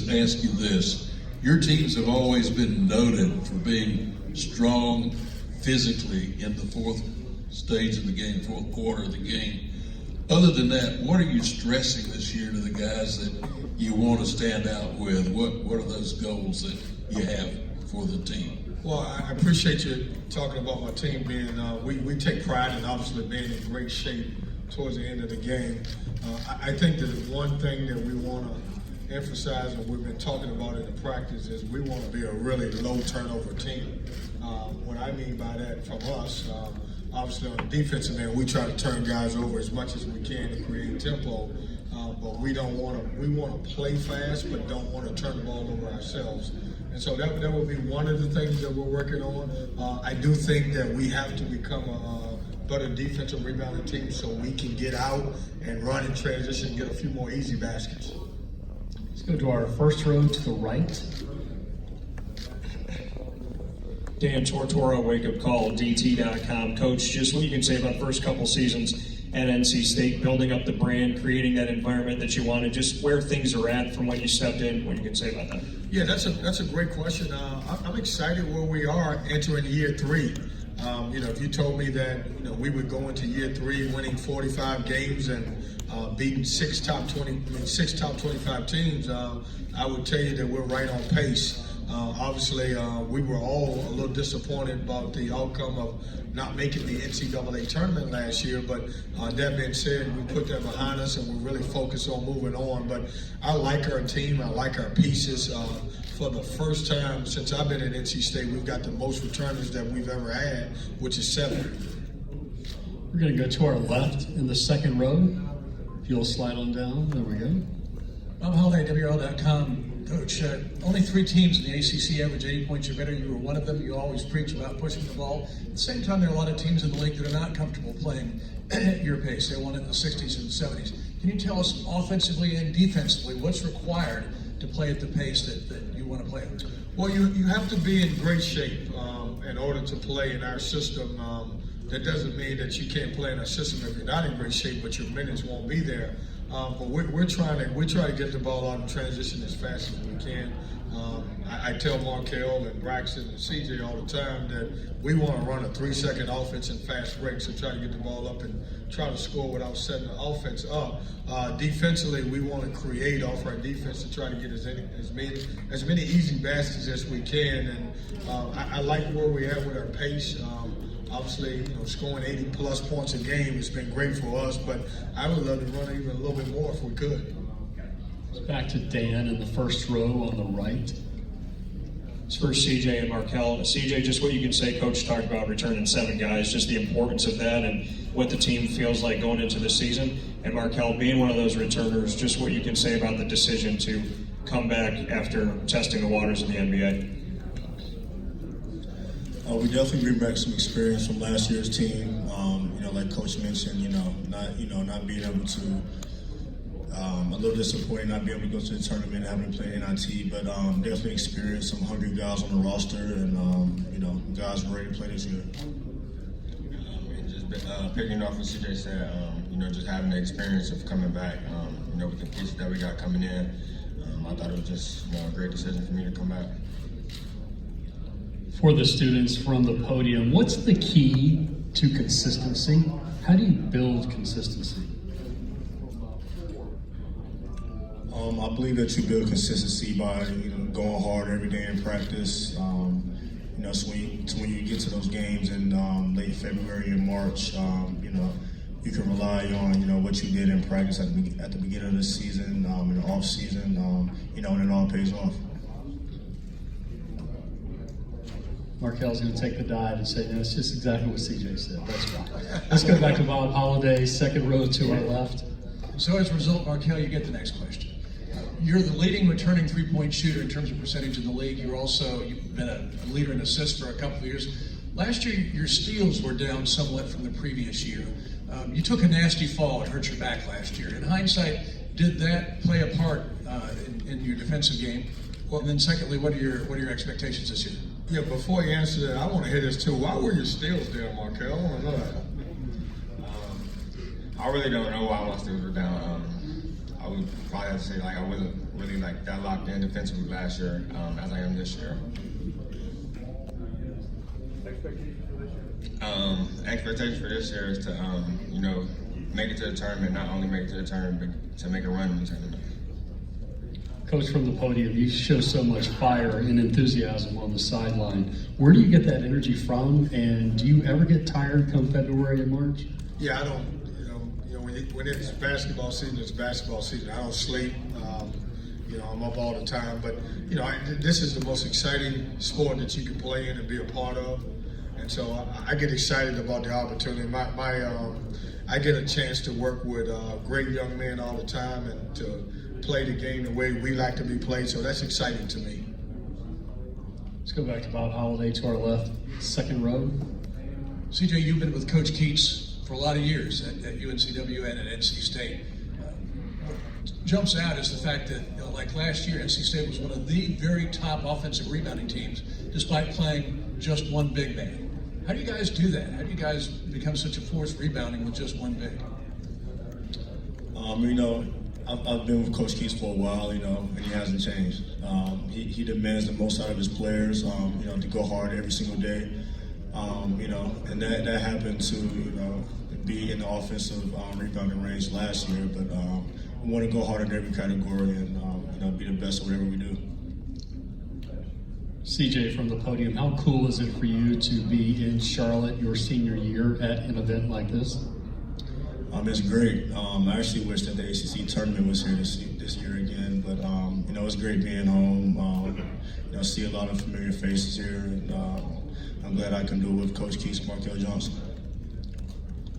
is ask you this. Your teams have always been noted for being strong physically in the fourth stage of the game, fourth quarter of the game. Other than that, what are you stressing this year to the guys that you want to stand out with? What are those goals that you have for the team? Well, I appreciate you talking about my team being, we take pride in obviously being in great shape towards the end of the game. I think that one thing that we want to emphasize, and we've been talking about it in practice, is we want to be a really low turnover team. What I mean by that from us, obviously on the defensive end, we try to turn guys over as much as we can to create tempo, but we want to play fast, but don't want to turn the ball over ourselves. And so that will be one of the things that we're working on. I do think that we have to become a better defensive rebounding team so we can get out and run in transition and get a few more easy baskets. Let's go to our first row to the right. Dan Tortora, Wake Up Call, DT.com. Coach, just what you can say about the first couple seasons at NC State, building up the brand, creating that environment that you wanted, just where things are at from when you stepped in, what you can say about that? Yeah, that's a great question. I'm excited where we are entering year 3. If you told me that we would go into year 3 winning 45 games and beating 6 top 25 teams, I would tell you that we're right on pace. Obviously, we were all a little disappointed about the outcome of not making the NCAA tournament last year, but that being said, we put that behind us and we're really focused on moving on. But I like our team, I like our pieces. For the first time since I've been at NC State, we've got the most returners that we've ever had, which is 7. We're going to go to our left in the second row. If you'll slide on down, there we go. Bob Holiday, WL.com. Coach, only 3 teams in the ACC average 80 points or better. You were one of them. You always preach about pushing the ball. At the same time, there are a lot of teams in the league that are not comfortable playing at your pace. They want it in the 60s and 70s. Can you tell us offensively and defensively what's required to play at the pace that you want to play at? Well, you have to be in great shape in order to play in our system. That doesn't mean that you can't play in our system if you're not in great shape, but your minutes won't be there. But we're trying to get the ball out in transition as fast as we can. I tell Markel and Braxton and CJ all the time that we want to run a 3-second offense in fast breaks and try to get the ball up and try to score without setting the offense up. Defensively, we want to create off our defense to try to get as many easy baskets as we can. And I like where we're at with our pace. Obviously, scoring 80-plus points a game has been great for us, but I would love to run even a little bit more if we could. Back to Dan in the first row on the right. It's for CJ and Markel. CJ, just what you can say, Coach talked about returning 7 guys, just the importance of that and what the team feels like going into the season. And Markel, being one of those returners, just what you can say about the decision to come back after testing the waters of the NBA. We definitely bring back some experience from last year's team. Like Coach mentioned, not being able to, a little disappointing not being able to go to the tournament and having to play NIT, but definitely experience some hungry guys on the roster and, guys ready to play this year. And just picking off what CJ said, just having the experience of coming back, with the pieces that we got coming in, I thought it was just a great decision for me to come back. For the students from the podium, what's the key to consistency? How do you build consistency? I believe that you build consistency by going hard every day in practice. So when you get to those games in late February and March, you can rely on what you did in practice at the beginning of the season, in the off season, and it all pays off. Markel's going to take the dive and say, no, it's just exactly what CJ said. That's right. Let's go back to Bob Holiday, second row to our left. So as a result, Markel, you get the next question. You're the leading returning 3-point shooter in terms of percentage in the league. You've been a leader in assists for a couple of years. Last year, your steals were down somewhat from the previous year. You took a nasty fall and hurt your back last year. In hindsight, did that play a part in your defensive game? Well, and then secondly, what are your expectations this year? Yeah, before you answer that, I want to hear this too. Why were your steals there, Markel? I want to know that. I really don't know why my steals were down. I would probably have to say I wasn't really like that locked in defensively last year as I am this year. Expectations for this year is to make it to the tournament, not only make it to the tournament, but to make a run in the tournament. Coach, from the podium, you show so much fire and enthusiasm on the sideline. Where do you get that energy from, and do you ever get tired come February and March? Yeah, I don't. When it's basketball season, it's basketball season. I don't sleep. I'm up all the time. But this is the most exciting sport that you can play in and be a part of. And so I get excited about the opportunity. I get a chance to work with great young men all the time and to play the game the way we like to be played. So that's exciting to me. Let's go back to Bob Holliday to our left, second row. CJ, you've been with Coach Keats for a lot of years at UNCW and at NC State. Jumps out is the fact that, like last year, NC State was one of the very top offensive rebounding teams, despite playing just one big man. How do you guys do that? How do you guys become such a force rebounding with just one big? I've been with Coach Keats for a while, and he hasn't changed. He demands the most out of his players, to go hard every single day. And that happened to, be in the offensive rebounding range last year, but we want to go hard in every category and, be the best at whatever we do. CJ, from the podium, how cool is it for you to be in Charlotte your senior year at an event like this? It's great. I actually wish that the ACC tournament was here this year again, but it's great being home. See a lot of familiar faces here, and I'm glad I can do it with Coach Keats, Markel Johnson.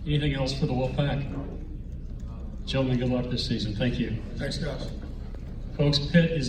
Anything else for the Wolfpack? Gentlemen, good luck this season. Thank you. Thanks, guys. Folks, Pitt is